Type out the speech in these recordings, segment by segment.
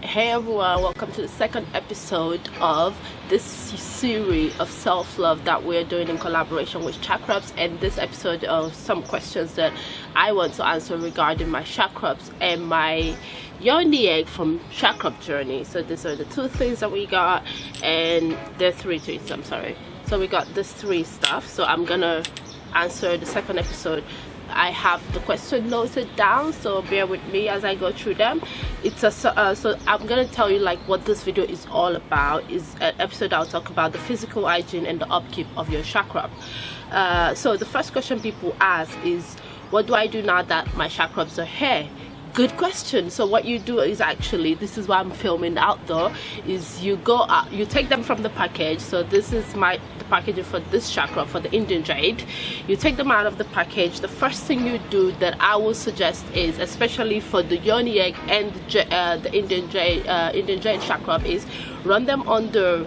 Hey everyone, welcome to the second episode of this series of self-love that we're doing in collaboration with Chakrubs, and this episode of some questions that I want to answer regarding my Chakrubs and my Yoni Egg from Chakrub journey. So these are the two things that we got, and there are three things, I'm sorry. So we got this three stuff, so I'm gonna answer the second episode. I have the question noted down, so bear with me as I go through them. It's a so I'm gonna tell you like what this video is all about. Is an episode I'll talk about the physical hygiene and the upkeep of your chakra. So the first question people ask is, what do I do now that my chakras are here? Good question. So what you do is, actually, this is why I'm filming outdoor, is you go out, you take them from the package. So this is the packaging for this chakra, for the Indian jade. You take them out of the package. The first thing you do that I will suggest is, especially for the Yoni Egg and the Indian jade chakra, is run them under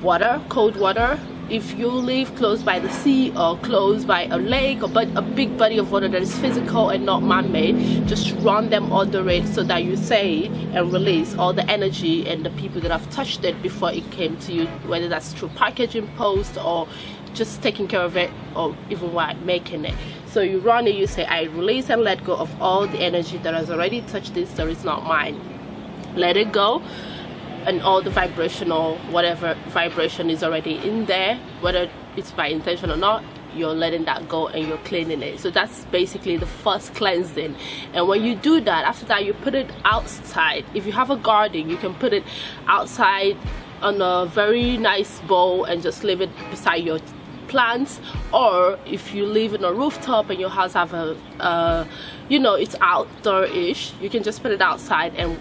water, cold water. If you live close by the sea or close by a lake or a big body of water that is physical and not man-made, just run them under it so that you say and release all the energy and the people that have touched it before it came to you, whether that's through packaging, post, or just taking care of it, or even while making it. So you run it, you say, I release and let go of all the energy that has already touched this, that is not mine. Let it go. And all the vibrational, whatever vibration is already in there, whether it's by intention or not, you're letting that go and you're cleaning it. So that's basically the first cleansing. And when you do that, after that, you put it outside. If you have a garden, you can put it outside on a very nice bowl and just leave it beside your plants. Or if you live in a rooftop and your house have a you know, it's outdoor-ish, you can just put it outside and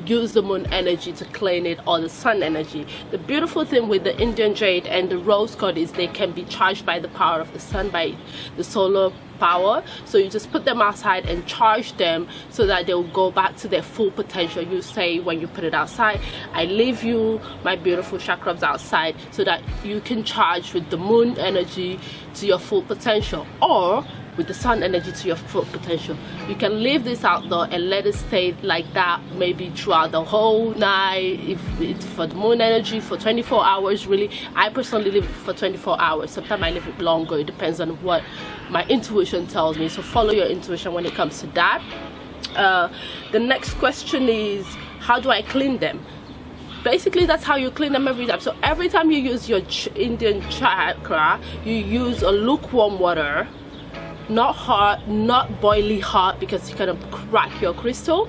use the moon energy to clean it, or the sun energy. The beautiful thing with the Indian jade and the rose gold is they can be charged by the power of the sun, by the solar power. So you just put them outside and charge them so that they'll go back to their full potential. You say, when you put it outside, I leave you my beautiful chakrubs outside so that you can charge with the moon energy to your full potential, or with the sun energy to your full potential. You can leave this outdoor and let it stay like that maybe throughout the whole night. If it's for the moon energy, for 24 hours really. I personally leave it for 24 hours. Sometimes I leave it longer. It depends on what my intuition tells me. So follow your intuition when it comes to that. The next question is, how do I clean them? Basically, that's how you clean them every time. So every time you use your Indian chakra, you use a lukewarm water. Not hot, not boiling hot, because you're gonna crack your crystal.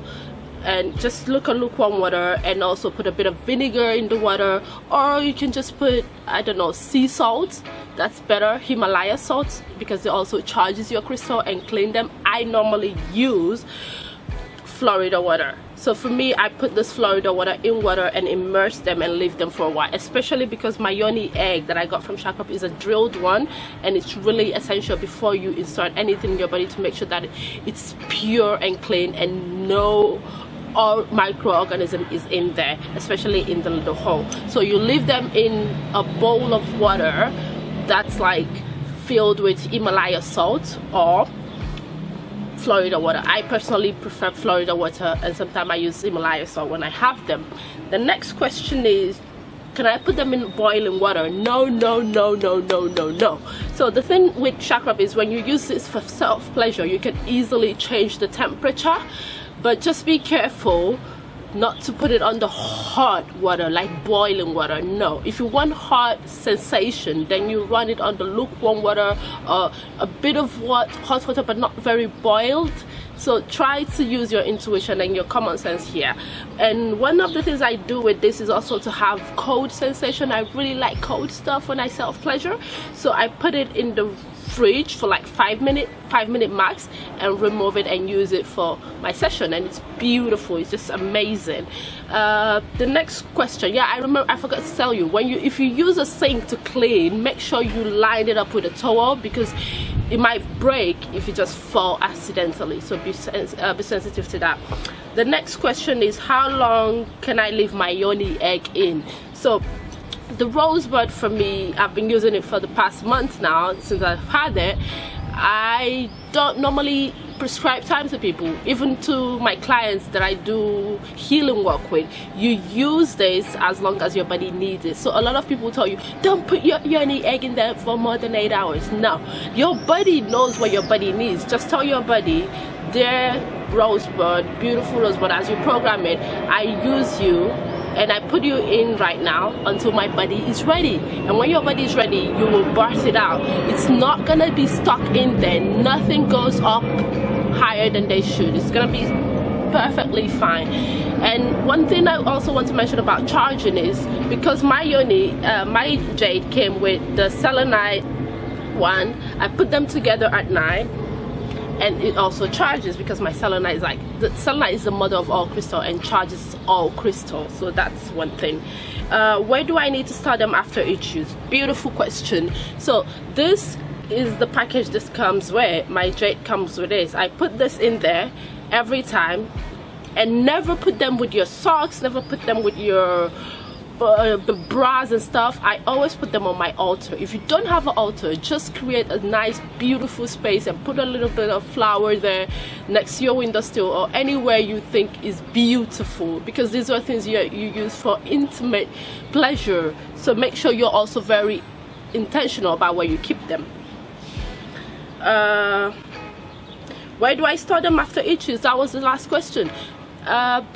And just look at lukewarm water, and also put a bit of vinegar in the water, or you can just put, I don't know, sea salt. That's better, Himalaya salt, because it also charges your crystal and clean them. I normally use Florida water. So for me, I put this Florida water in water and immerse them and leave them for a while, especially because my Yoni egg that I got from Chakrub is a drilled one, and it's really essential before you insert anything in your body to make sure that it's pure and clean and no microorganism is in there, especially in the little hole. So you leave them in a bowl of water that's like filled with Himalaya salt or Florida water. I personally prefer Florida water, and sometimes I use Himalaya salt when I have them. The next question is, can I put them in boiling water? No, no, no, no, no, no, no. So the thing with Chakrub is, when you use this for self-pleasure, you can easily change the temperature, but just be careful not to put it under hot water, like boiling water. No, if you want hot sensation, then you run it under lukewarm water, or a bit of hot water, but not very boiled. So try to use your intuition and your common sense here. And one of the things I do with this is also to have cold sensation. I really like cold stuff when I self-pleasure, so I put it in the fridge for like 5 minute max, and remove it and use it for my session, and it's beautiful. It's just amazing. The next question, yeah, I remember, I forgot to tell you, if you use a sink to clean, make sure you line it up with a towel, because it might break if you just fall accidentally. So be sensitive to that. The next question is, how long can I leave my Yoni egg in? So the rosebud, for me, I've been using it for the past month now since I've had it. I don't normally prescribe time to people, even to my clients that I do healing work with. You use this as long as your body needs it. So a lot of people tell you, don't put your Yoni egg in there for more than 8 hours. No, your body knows what your body needs. Just tell your body, dear rosebud, beautiful rosebud, as you program it, I use you and I put you in right now until my body is ready. And when your body is ready, you will birth it out. It's not gonna be stuck in there. Nothing goes up higher than they should. It's gonna be perfectly fine. And one thing I also want to mention about charging is, because my Yoni, my jade came with the selenite one, I put them together at night, and it also charges, because my selenite is like, the selenite is the mother of all crystal and charges all crystal. So that's one thing. Where do I need to store them after each use? Beautiful question. So this is the package this comes with. My jade comes with this. I put this in there every time, and never put them with your socks, never put them with your bras and stuff. I always put them on my altar. If you don't have an altar, just create a nice beautiful space and put a little bit of flower there next to your windowsill or anywhere you think is beautiful, because these are things you use for intimate pleasure. So make sure you're also very intentional about where you keep them. Where do I store them after each use? That was the last question.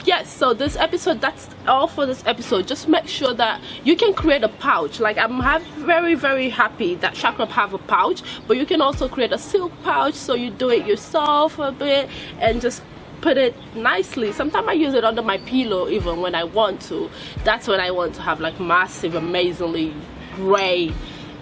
Yes, so this episode, that's all for this episode. Just make sure that you can create a pouch. Like, I'm very happy that Chakrubs have a pouch, but you can also create a silk pouch, so you do it yourself a bit and just put it nicely. Sometimes I use it under my pillow even when I want to. That's when I want to have like massive, amazingly great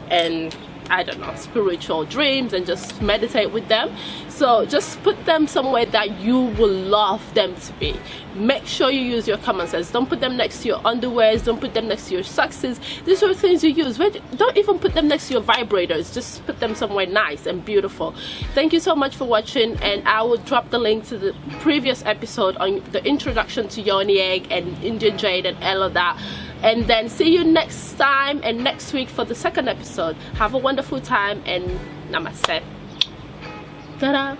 and I don't know, spiritual dreams and just meditate with them. So just put them somewhere that you will love them to be. Make sure you use your common sense. Don't put them next to your underwears, don't put them next to your socks. These are things you use. Don't even put them next to your vibrators. Just put them somewhere nice and beautiful. Thank you so much for watching, and I will drop the link to the previous episode on the introduction to Yoni Egg and Indian Jade and all of that. And then see you next time and next week for the second episode. Have a wonderful time and namaste. Ta-da!